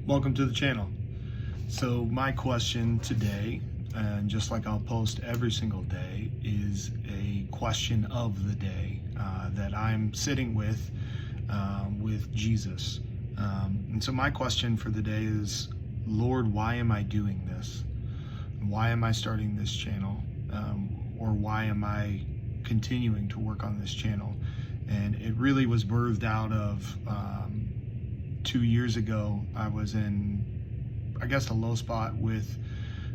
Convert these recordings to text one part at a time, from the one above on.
Welcome to the channel. So my question today, and just like I'll post every single day, is a question of the day that I'm sitting with Jesus. And so my question for the day is, Lord, why am I doing this? Why am I starting this channel? Or why am I continuing to work on this channel? And it really was birthed out of 2 years ago. I was in, I guess, a low spot with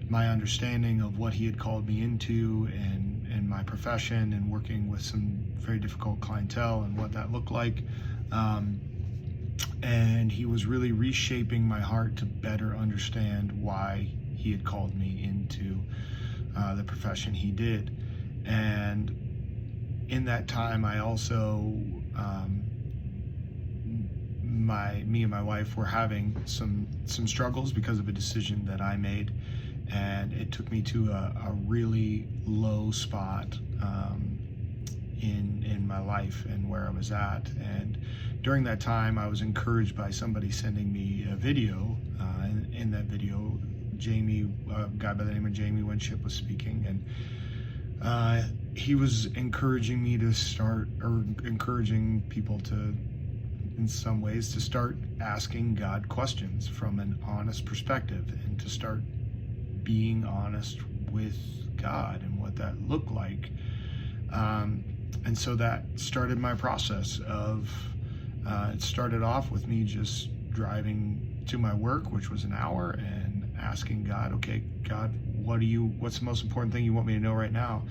my understanding of what he had called me into and my profession, and working with some very difficult clientele and what that looked like. And he was really reshaping my heart to better understand why he had called me into the profession he did. And in that time, I also, me and my wife were having some struggles because of a decision that I made, and it took me to a really low spot in my life and where I was at. And during that time, I was encouraged by somebody sending me a video. In that video, Jamie, a guy by the name of Jamie Winship, was speaking, and he was encouraging me to start, or encouraging people to, in some ways, to start asking God questions from an honest perspective, and to start being honest with God and what that looked like. And so that started my process of, it started off with me just driving to my work, which was an hour, and asking God, okay, God, what's the most important thing you want me to know right now?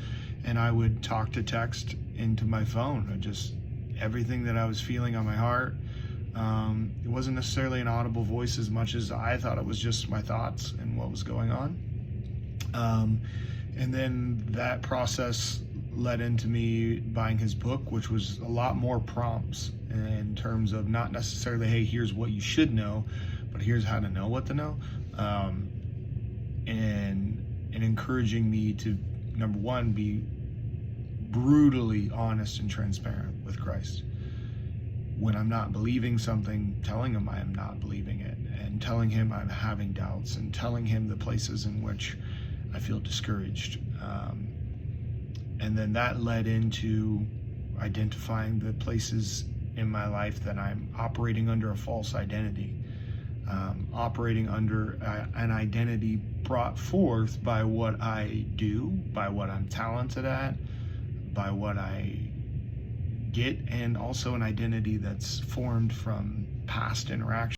And I would talk to text into my phone, or just everything that I was feeling on my heart. It wasn't necessarily an audible voice as much as I thought it was just my thoughts and what was going on. And then that process led into me buying his book, which was a lot more prompts in terms of not necessarily, hey, here's what you should know, but here's how to know what to know. And encouraging me to, number one, be brutally honest and transparent with Christ. When I'm not believing something, telling him I am not believing it, and telling him I'm having doubts, and telling him the places in which I feel discouraged. And then that led into identifying the places in my life that I'm operating under a false identity, operating under an identity brought forth by what I do, by what I'm talented at, by what I get, and also an identity that's formed from past interactions.